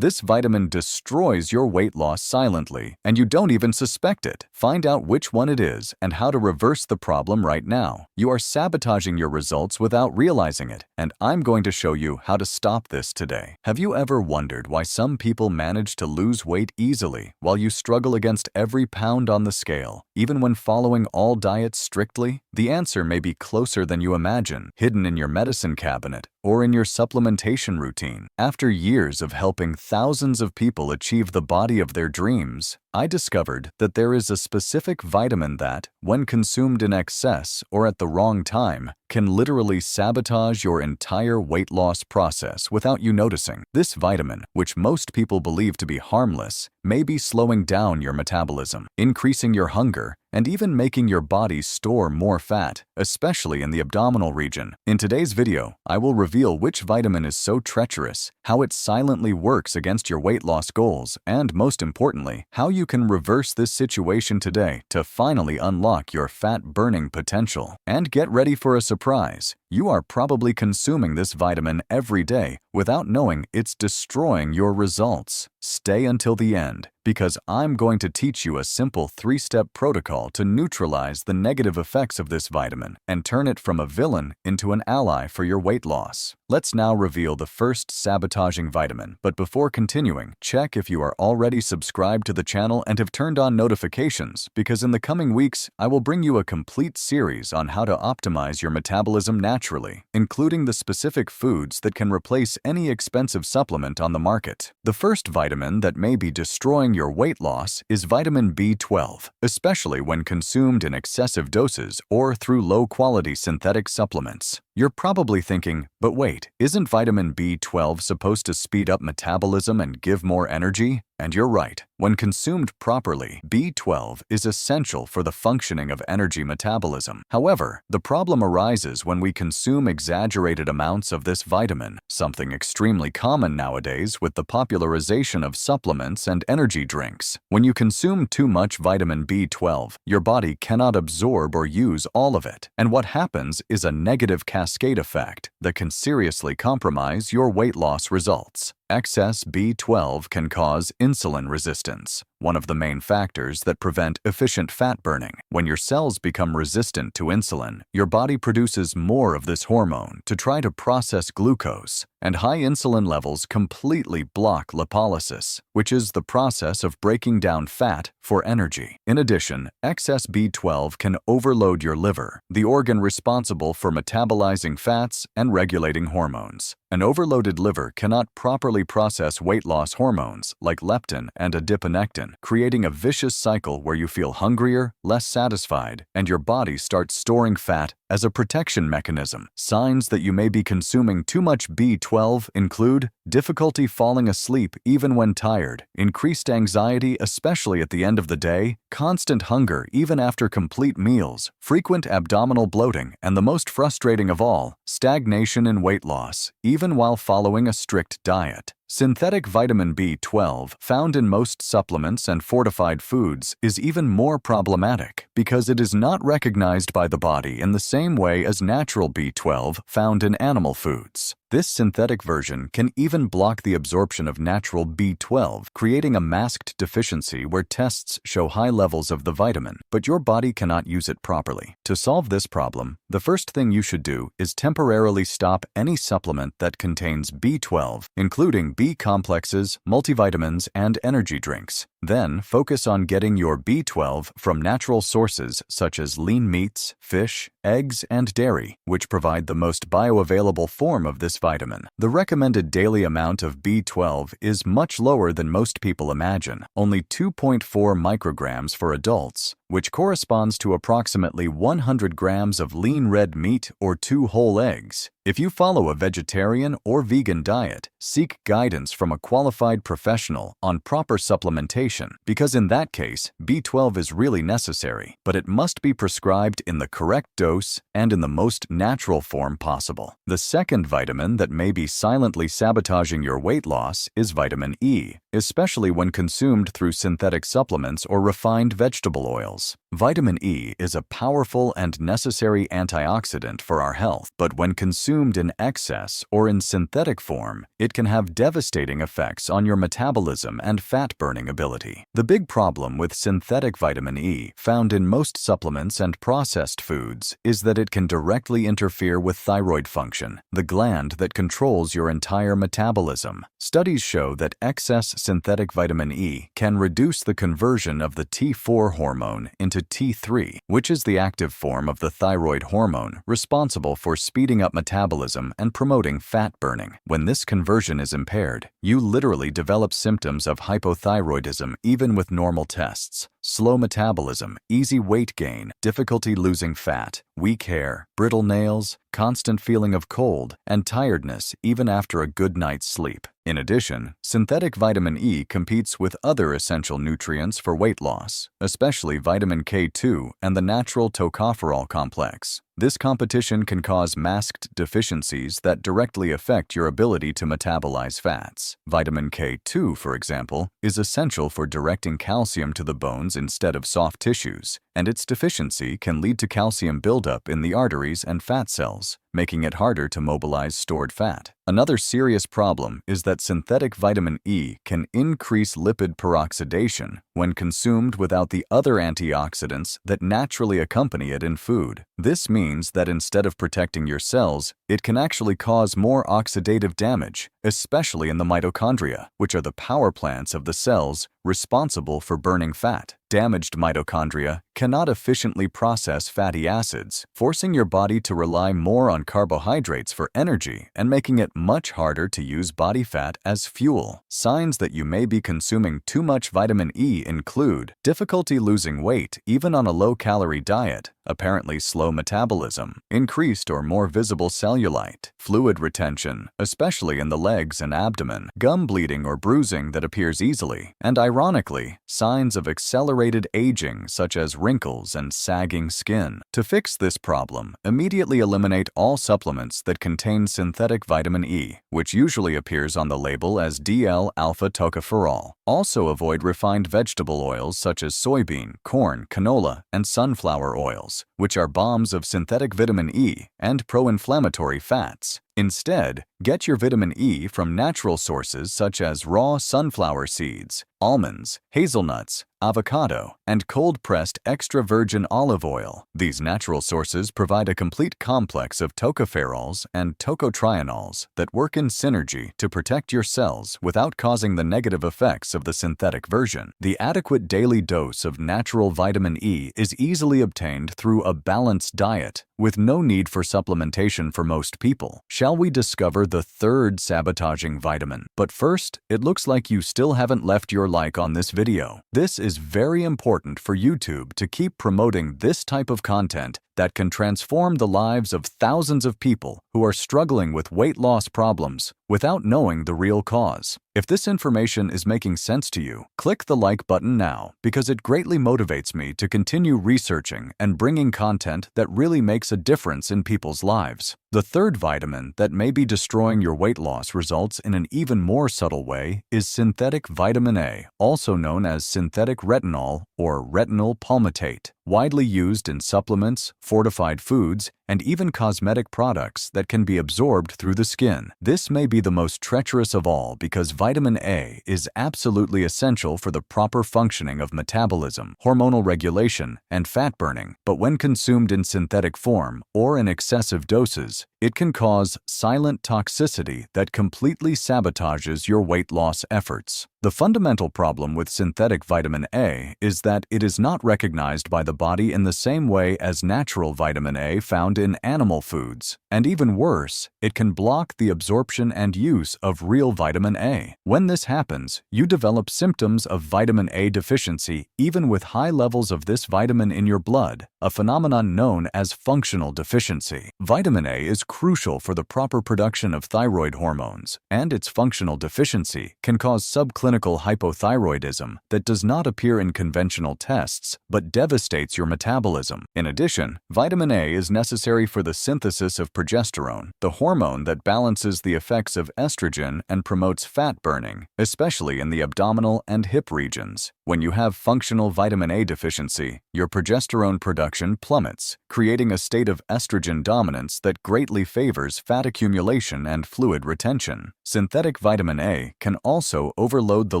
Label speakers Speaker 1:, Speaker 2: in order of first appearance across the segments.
Speaker 1: This vitamin destroys your weight loss silently, and you don't even suspect it. Find out which one it is and how to reverse the problem right now. You are sabotaging your results without realizing it, and I'm going to show you how to stop this today. Have you ever wondered why some people manage to lose weight easily while you struggle against every pound on the scale, even when following all diets strictly? The answer may be closer than you imagine, hidden in your medicine cabinet or in your supplementation routine. After years of helping thousands of people achieve the body of their dreams, I discovered that there is a specific vitamin that, when consumed in excess or at the wrong time, can literally sabotage your entire weight loss process without you noticing. This vitamin, which most people believe to be harmless, may be slowing down your metabolism, increasing your hunger, and even making your body store more fat, especially in the abdominal region. In today's video, I will reveal which vitamin is so treacherous, how it silently works against your weight loss goals, and most importantly, how you can reverse this situation today to finally unlock your fat-burning potential. And get ready for a surprise. You are probably consuming this vitamin every day without knowing it's destroying your results. Stay until the end, because I'm going to teach you a simple 3-step protocol to neutralize the negative effects of this vitamin and turn it from a villain into an ally for your weight loss. Let's now reveal the first sabotaging vitamin, but before continuing, check if you are already subscribed to the channel and have turned on notifications, because in the coming weeks, I will bring you a complete series on how to optimize your metabolism naturally, including the specific foods that can replace any expensive supplement on the market. The first vitamin that may be destroying your weight loss is vitamin B12, especially when consumed in excessive doses or through low-quality synthetic supplements. You're probably thinking, but wait, isn't vitamin B12 supposed to speed up metabolism and give more energy? And you're right. When consumed properly, B12 is essential for the functioning of energy metabolism. However, the problem arises when we consume exaggerated amounts of this vitamin, something extremely common nowadays with the popularization of supplements and energy drinks. When you consume too much vitamin B12, your body cannot absorb or use all of it, and what happens is a negative cascade effect that can seriously compromise your weight loss results. Excess B12 can cause insulin resistance, one of the main factors that prevent efficient fat burning. When your cells become resistant to insulin, your body produces more of this hormone to try to process glucose, and high insulin levels completely block lipolysis, which is the process of breaking down fat for energy. In addition, excess B12 can overload your liver, the organ responsible for metabolizing fats and regulating hormones. An overloaded liver cannot properly process weight loss hormones like leptin and adiponectin, creating a vicious cycle where you feel hungrier, less satisfied, and your body starts storing fat as a protection mechanism. Signs that you may be consuming too much B12 include difficulty falling asleep even when tired, increased anxiety especially at the end of the day, constant hunger even after complete meals, frequent abdominal bloating, and the most frustrating of all, stagnation in weight loss, even while following a strict diet. Synthetic vitamin B12, found in most supplements and fortified foods, is even more problematic because it is not recognized by the body in the same way as natural B12 found in animal foods. This synthetic version can even block the absorption of natural B12, creating a masked deficiency where tests show high levels of the vitamin, but your body cannot use it properly. To solve this problem, the first thing you should do is temporarily stop any supplement that contains B12, including B complexes, multivitamins, and energy drinks. Then focus on getting your B12 from natural sources such as lean meats, fish, eggs, and dairy, which provide the most bioavailable form of this vitamin. The recommended daily amount of B12 is much lower than most people imagine, only 2.4 micrograms for adults, which corresponds to approximately 100 grams of lean red meat or 2 whole eggs. If you follow a vegetarian or vegan diet, seek guidance from a qualified professional on proper supplementation, because in that case, B12 is really necessary, but it must be prescribed in the correct dose and in the most natural form possible. The second vitamin that may be silently sabotaging your weight loss is vitamin E, especially when consumed through synthetic supplements or refined vegetable oils. Vitamin E is a powerful and necessary antioxidant for our health, but when consumed in excess or in synthetic form, it can have devastating effects on your metabolism and fat-burning ability. The big problem with synthetic vitamin E, found in most supplements and processed foods, is that it can directly interfere with thyroid function, the gland that controls your entire metabolism. Studies show that excess synthetic vitamin E can reduce the conversion of the T4 hormone into T3, which is the active form of the thyroid hormone responsible for speeding up metabolism and promoting fat burning. When this conversion is impaired, you literally develop symptoms of hypothyroidism even with normal tests. Slow metabolism, easy weight gain, difficulty losing fat, weak hair, brittle nails, constant feeling of cold, and tiredness even after a good night's sleep. In addition, synthetic vitamin E competes with other essential nutrients for weight loss, especially vitamin K2 and the natural tocopherol complex. This competition can cause masked deficiencies that directly affect your ability to metabolize fats. Vitamin K2, for example, is essential for directing calcium to the bones instead of soft tissues, and its deficiency can lead to calcium buildup in the arteries and fat cells, making it harder to mobilize stored fat. Another serious problem is that synthetic vitamin E can increase lipid peroxidation when consumed without the other antioxidants that naturally accompany it in food. This means that instead of protecting your cells, it can actually cause more oxidative damage, especially in the mitochondria, which are the power plants of the cells responsible for burning fat. Damaged mitochondria cannot efficiently process fatty acids, forcing your body to rely more on carbohydrates for energy and making it much harder to use body fat as fuel. Signs that you may be consuming too much vitamin E include difficulty losing weight even on a low-calorie diet, apparently slow metabolism, increased or more visible cellulite, fluid retention, especially in the legs and abdomen, gum bleeding or bruising that appears easily, and ironically, signs of accelerated aging such as wrinkles and sagging skin. To fix this problem, immediately eliminate all supplements that contain synthetic vitamin E, which usually appears on the label as DL-alpha tocopherol. Also avoid refined vegetable oils such as soybean, corn, canola, and sunflower oils, which are bombs of synthetic vitamin E and pro-inflammatory fats. Instead, get your vitamin E from natural sources such as raw sunflower seeds, almonds, hazelnuts, avocado, and cold-pressed extra virgin olive oil. These natural sources provide a complete complex of tocopherols and tocotrienols that work in synergy to protect your cells without causing the negative effects of the synthetic version. The adequate daily dose of natural vitamin E is easily obtained through a balanced diet, with no need for supplementation for most people. Shall we discover the third sabotaging vitamin? But first, it looks like you still haven't left your like on this video. This is very important for YouTube to keep promoting this type of content that can transform the lives of thousands of people who are struggling with weight loss problems without knowing the real cause. If this information is making sense to you, click the like button now because it greatly motivates me to continue researching and bringing content that really makes a difference in people's lives. The third vitamin that may be destroying your weight loss results in an even more subtle way is synthetic vitamin A, also known as synthetic retinol or retinol palmitate, widely used in supplements, fortified foods, and even cosmetic products that can be absorbed through the skin. This may be the most treacherous of all because vitamin A is absolutely essential for the proper functioning of metabolism, hormonal regulation, and fat burning, but when consumed in synthetic form or in excessive doses, it can cause silent toxicity that completely sabotages your weight loss efforts. The fundamental problem with synthetic vitamin A is that it is not recognized by the body in the same way as natural vitamin A found in animal foods. And even worse, it can block the absorption and use of real vitamin A. When this happens, you develop symptoms of vitamin A deficiency even with high levels of this vitamin in your blood, a phenomenon known as functional deficiency. Vitamin A is crucial for the proper production of thyroid hormones, and its functional deficiency can cause subclinical hypothyroidism that does not appear in conventional tests but devastates your metabolism. In addition, vitamin A is necessary for the synthesis of progesterone, the hormone that balances the effects of estrogen and promotes fat burning, especially in the abdominal and hip regions. When you have functional vitamin A deficiency, your progesterone production plummets, creating a state of estrogen dominance that greatly favors fat accumulation and fluid retention. Synthetic vitamin A can also overload the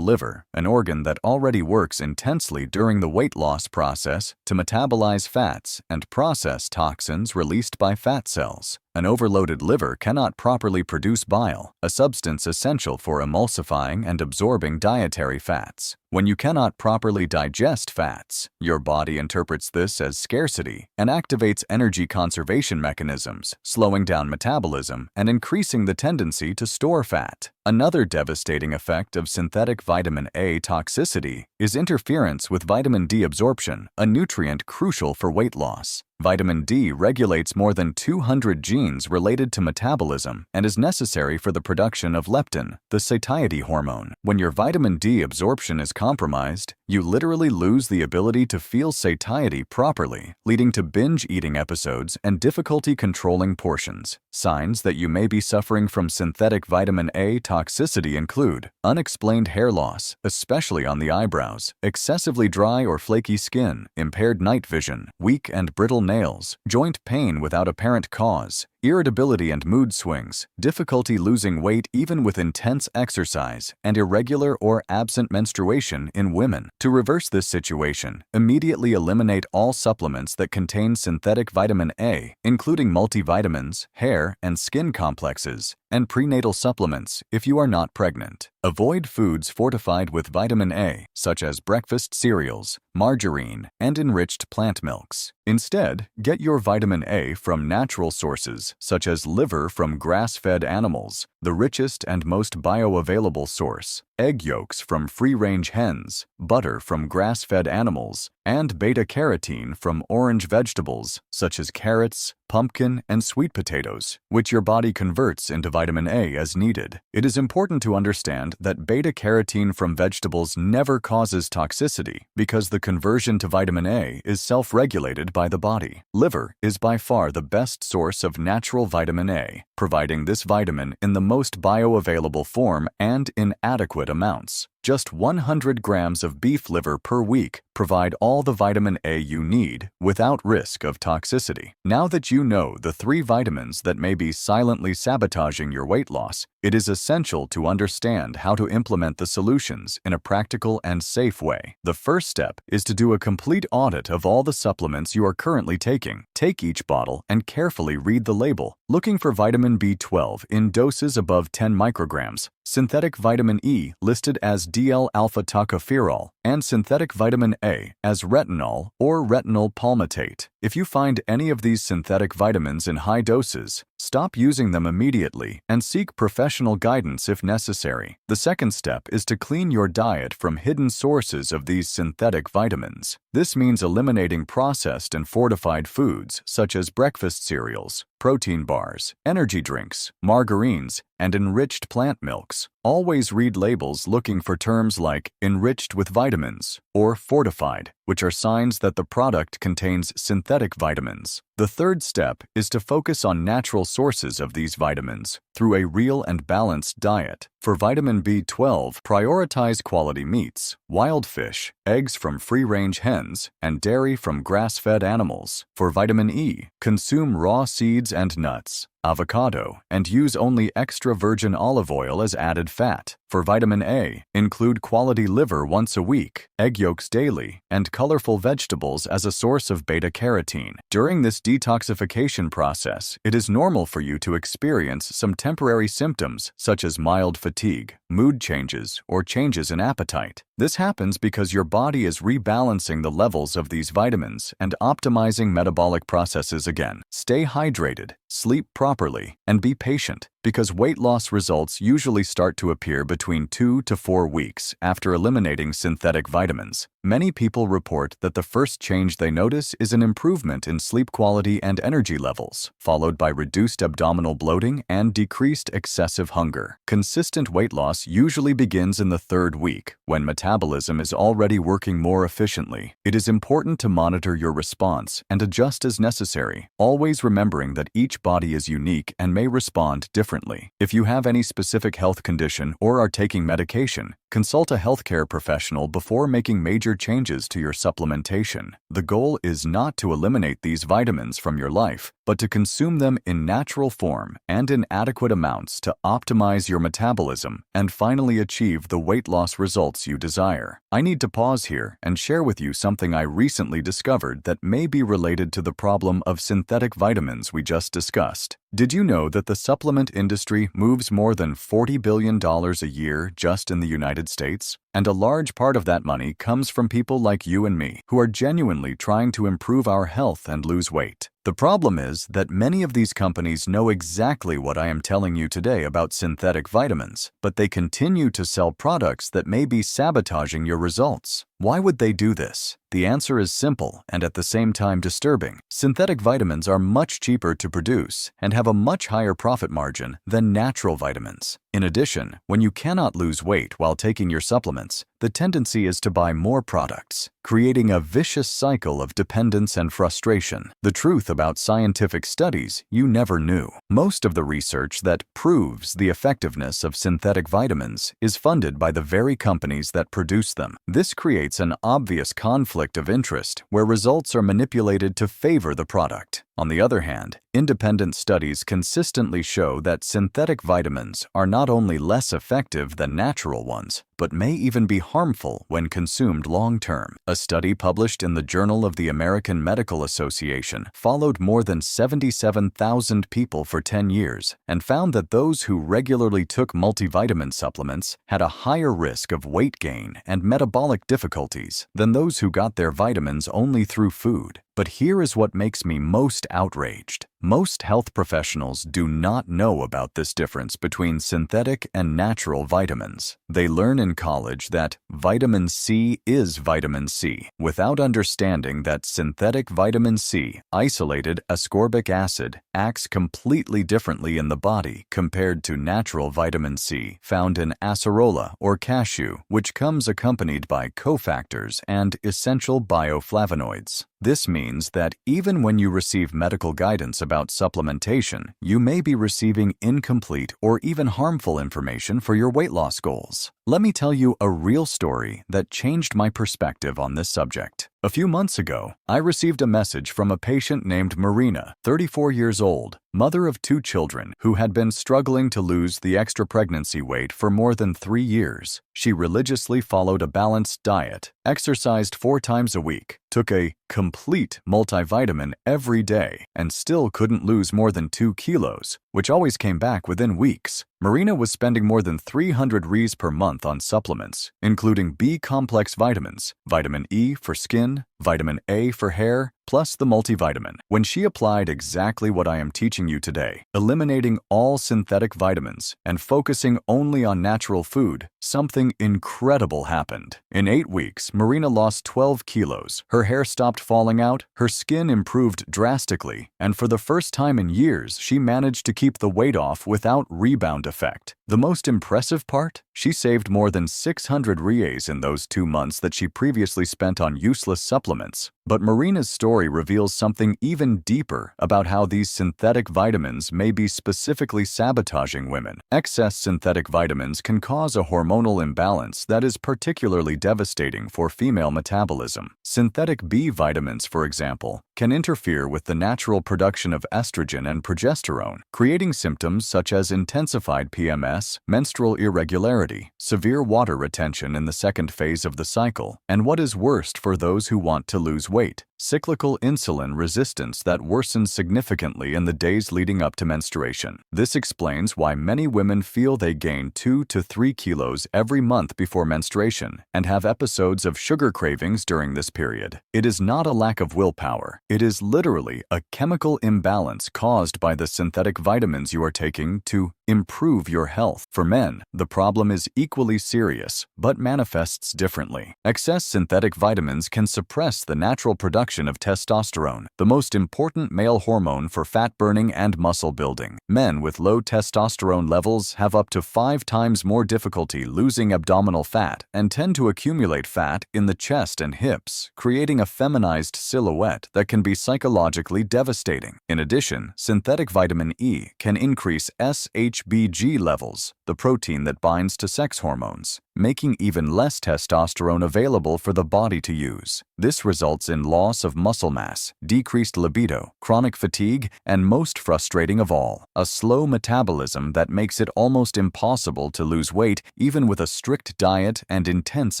Speaker 1: liver, an organ that already works intensely during the weight loss process to metabolize fats and process toxins released by fat cells. An overloaded liver cannot properly produce bile, a substance essential for emulsifying and absorbing dietary fats. When you cannot properly digest fats, your body interprets this as scarcity and activates energy conservation mechanisms, slowing down metabolism and increasing the tendency to store fat. Another devastating effect of synthetic vitamin A toxicity is interference with vitamin D absorption, a nutrient crucial for weight loss. Vitamin D regulates more than 200 genes related to metabolism and is necessary for the production of leptin, the satiety hormone. When your vitamin D absorption is compromised, you literally lose the ability to feel satiety properly, leading to binge eating episodes and difficulty controlling portions. Signs that you may be suffering from synthetic vitamin A toxicity include unexplained hair loss, especially on the eyebrows, excessively dry or flaky skin, impaired night vision, weak and brittle nails, joint pain without apparent cause, irritability and mood swings, difficulty losing weight even with intense exercise, and irregular or absent menstruation in women. To reverse this situation, immediately eliminate all supplements that contain synthetic vitamin A, including multivitamins, hair and skin complexes, and prenatal supplements if you are not pregnant. Avoid foods fortified with vitamin A, such as breakfast cereals, margarine, and enriched plant milks. Instead, get your vitamin A from natural sources, such as liver from grass-fed animals, the richest and most bioavailable source, egg yolks from free-range hens, butter from grass-fed animals, and beta-carotene from orange vegetables, such as carrots, pumpkin, and sweet potatoes, which your body converts into vitamin A as needed. It is important to understand that beta-carotene from vegetables never causes toxicity because the conversion to vitamin A is self-regulated by the body. Liver is by far the best source of natural vitamin A, providing this vitamin in the most bioavailable form and in adequate amounts. Just 100 grams of beef liver per week provide all the vitamin A you need without risk of toxicity. Now that you know the 3 vitamins that may be silently sabotaging your weight loss, it is essential to understand how to implement the solutions in a practical and safe way. The first step is to do a complete audit of all the supplements you are currently taking. Take each bottle and carefully read the label, looking for vitamin B12 in doses above 10 micrograms, synthetic vitamin E listed as DL-alpha-tocopherol, and synthetic vitamin A as retinol or retinol palmitate. If you find any of these synthetic vitamins in high doses, stop using them immediately and seek professional guidance if necessary. The second step is to clean your diet from hidden sources of these synthetic vitamins. This means eliminating processed and fortified foods such as breakfast cereals, protein bars, energy drinks, margarines, and enriched plant milks. Always read labels looking for terms like enriched with vitamins or fortified, which are signs that the product contains synthetic vitamins. The third step is to focus on natural sources of these vitamins through a real and balanced diet. For vitamin B12, prioritize quality meats, wild fish, eggs from free-range hens, and dairy from grass-fed animals. For vitamin E, consume raw seeds and nuts, avocado, and use only extra virgin olive oil as added fat. For vitamin A, include quality liver once a week, egg yolks daily, and colorful vegetables as a source of beta-carotene. During this detoxification process, it is normal for you to experience some temporary symptoms such as mild fatigue, mood changes, or changes in appetite. This happens because your body is rebalancing the levels of these vitamins and optimizing metabolic processes again. Stay hydrated, sleep properly, and be patient. Because weight loss results usually start to appear between 2 to 4 weeks after eliminating synthetic vitamins. Many people report that the first change they notice is an improvement in sleep quality and energy levels, followed by reduced abdominal bloating and decreased excessive hunger. Consistent weight loss usually begins in the 3rd week, when metabolism is already working more efficiently. It is important to monitor your response and adjust as necessary, always remembering that each body is unique and may respond differently. If you have any specific health condition or are taking medication, consult a healthcare professional before making major changes to your supplementation. The goal is not to eliminate these vitamins from your life, but to consume them in natural form and in adequate amounts to optimize your metabolism and finally achieve the weight loss results you desire. I need to pause here and share with you something I recently discovered that may be related to the problem of synthetic vitamins we just discussed. Did you know that the supplement industry moves more than $40 billion a year just in the United States? And a large part of that money comes from people like you and me, who are genuinely trying to improve our health and lose weight. The problem is that many of these companies know exactly what I am telling you today about synthetic vitamins, but they continue to sell products that may be sabotaging your results. Why would they do this? The answer is simple and at the same time disturbing. Synthetic vitamins are much cheaper to produce and have a much higher profit margin than natural vitamins. In addition, when you cannot lose weight while taking your supplements, the tendency is to buy more products, creating a vicious cycle of dependence and frustration. The truth about scientific studies you never knew. Most of the research that proves the effectiveness of synthetic vitamins is funded by the very companies that produce them. This creates an obvious conflict of interest where results are manipulated to favor the product. On the other hand, independent studies consistently show that synthetic vitamins are not only less effective than natural ones, but may even be harmful when consumed long-term. A study published in the Journal of the American Medical Association followed more than 77,000 people for 10 years and found that those who regularly took multivitamin supplements had a higher risk of weight gain and metabolic difficulties than those who got their vitamins only through food. But here is what makes me most outraged. Most health professionals do not know about this difference between synthetic and natural vitamins. They learn in college that vitamin C is vitamin C, without understanding that synthetic vitamin C, isolated ascorbic acid, acts completely differently in the body compared to natural vitamin C found in acerola or cashew, which comes accompanied by cofactors and essential bioflavonoids. This means that even when you receive medical guidance about supplementation, you may be receiving incomplete or even harmful information for your weight loss goals. Let me tell you a real story that changed my perspective on this subject. A few months ago, I received a message from a patient named Marina, 34 years old, mother of 2 children, who had been struggling to lose the extra pregnancy weight for more than 3 years. She religiously followed a balanced diet, exercised 4 times a week, took a complete multivitamin every day, and still couldn't lose more than 2 kilos, which always came back within weeks. Marina was spending more than 300 Rs per month on supplements, including B-complex vitamins, vitamin E for skin, vitamin A for hair, plus the multivitamin. When she applied exactly what I am teaching you today, eliminating all synthetic vitamins and focusing only on natural food, something incredible happened. In 8 weeks, Marina lost 12 kilos, her hair stopped falling out, her skin improved drastically, and for the first time in years, she managed to keep the weight off without rebound effect. The most impressive part? She saved more than 600 Rs in those 2 months that she previously spent on useless supplements. But Marina's story reveals something even deeper about how these synthetic vitamins may be specifically sabotaging women. Excess synthetic vitamins can cause a hormonal imbalance that is particularly devastating for female metabolism. Synthetic B vitamins, for example, can interfere with the natural production of estrogen and progesterone, creating symptoms such as intensified PMS, menstrual irregularity, severe water retention in the second phase of the cycle, and what is worst for those who want to lose weight, cyclical insulin resistance that worsens significantly in the days leading up to menstruation. This explains why many women feel they gain 2 to 3 kilos every month before menstruation and have episodes of sugar cravings during this period. It is not a lack of willpower. It is literally a chemical imbalance caused by the synthetic vitamins you are taking to improve your health. For men, the problem is equally serious, but manifests differently. Excess synthetic vitamins can suppress the natural production of testosterone, the most important male hormone for fat burning and muscle building. Men with low testosterone levels have up to 5 times more difficulty losing abdominal fat and tend to accumulate fat in the chest and hips, creating a feminized silhouette that can be psychologically devastating. In addition, synthetic vitamin E can increase SHBG levels, the protein that binds to sex hormones, making even less testosterone available for the body to use. This results in loss of muscle mass, decreased libido, chronic fatigue, and most frustrating of all, a slow metabolism that makes it almost impossible to lose weight even with a strict diet and intense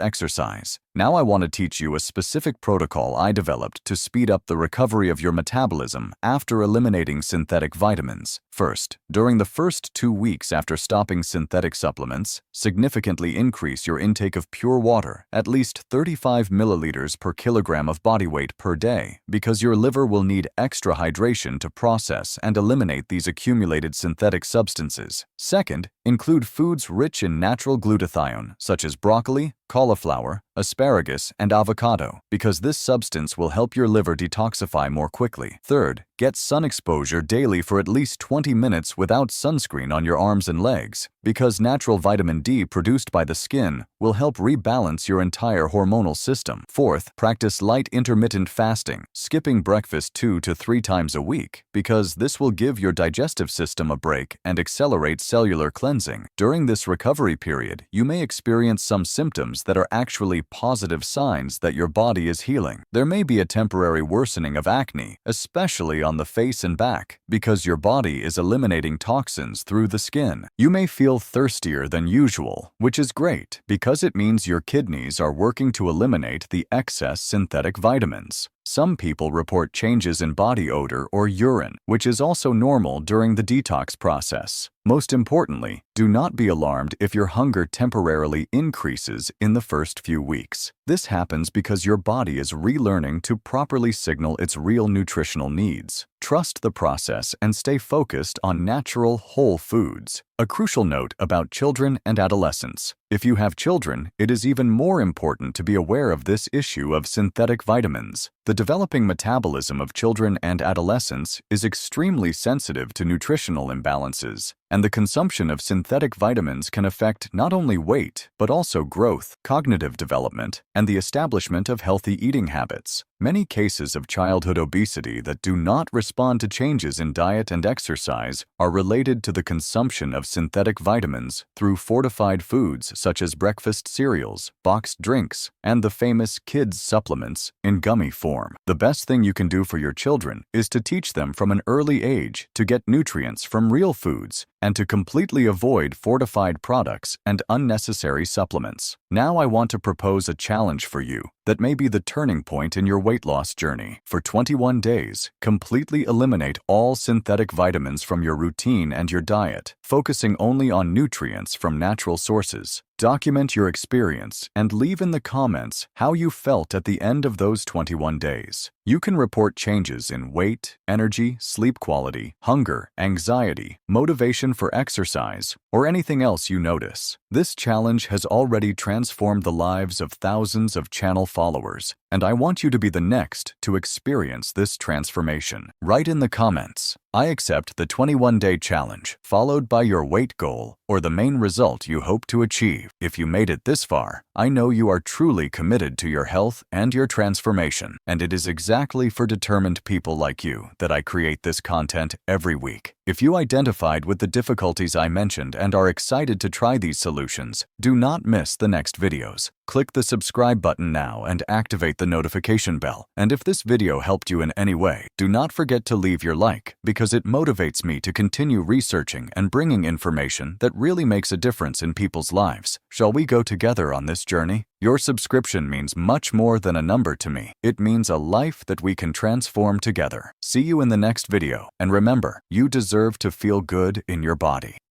Speaker 1: exercise. Now I want to teach you a specific protocol I developed to speed up the recovery of your metabolism after eliminating synthetic vitamins. First, during the first 2 weeks after stopping synthetic supplements, significantly increase your intake of pure water, at least 35 milliliters per kilogram of body weight per day, because your liver will need extra hydration to process and eliminate these accumulated synthetic substances. Second, include foods rich in natural glutathione, such as broccoli, cauliflower, asparagus, and avocado, because this substance will help your liver detoxify more quickly. Third, get sun exposure daily for at least 20 minutes without sunscreen on your arms and legs, because natural vitamin D produced by the skin will help rebalance your entire hormonal system. Fourth, practice light intermittent fasting, skipping breakfast 2 to 3 times a week, because this will give your digestive system a break and accelerate cellular cleansing. During this recovery period, you may experience some symptoms that are actually positive signs that your body is healing. There may be a temporary worsening of acne, especially on the face and back, because your body is eliminating toxins through the skin. You may feel thirstier than usual, which is great because it means your kidneys are working to eliminate the excess synthetic vitamins. Some people report changes in body odor or urine, which is also normal during the detox process. Most importantly, do not be alarmed if your hunger temporarily increases in the first few weeks. This happens because your body is relearning to properly signal its real nutritional needs. Trust the process and stay focused on natural, whole foods. A crucial note about children and adolescents. If you have children, it is even more important to be aware of this issue of synthetic vitamins. The developing metabolism of children and adolescents is extremely sensitive to nutritional imbalances, and the consumption of synthetic vitamins can affect not only weight, but also growth, cognitive development, and the establishment of healthy eating habits. Many cases of childhood obesity that do not respond to changes in diet and exercise are related to the consumption of synthetic vitamins through fortified foods such as breakfast cereals, boxed drinks, and the famous kids' supplements in gummy form. The best thing you can do for your children is to teach them from an early age to get nutrients from real foods and to completely avoid fortified products and unnecessary supplements. Now I want to propose a challenge for you that may be the turning point in your weight loss journey. For 21 days, completely eliminate all synthetic vitamins from your routine and your diet, focusing only on nutrients from natural sources. Document your experience and leave in the comments how you felt at the end of those 21 days. You can report changes in weight, energy, sleep quality, hunger, anxiety, motivation for exercise, or anything else you notice. This challenge has already transformed the lives of thousands of channel followers, and I want you to be the next to experience this transformation. Write in the comments, "I accept the 21-day challenge," followed by your weight goal or the main result you hope to achieve. If you made it this far, I know you are truly committed to your health and your transformation, and it is exactly for determined people like you that I create this content every week. If you identified with the difficulties I mentioned and are excited to try these solutions, do not miss the next videos. Click the subscribe button now and activate the notification bell. And if this video helped you in any way, do not forget to leave your like, because it motivates me to continue researching and bringing information that really makes a difference in people's lives. Shall we go together on this journey? Your subscription means much more than a number to me. It means a life that we can transform together. See you in the next video, and remember, you deserve to feel good in your body.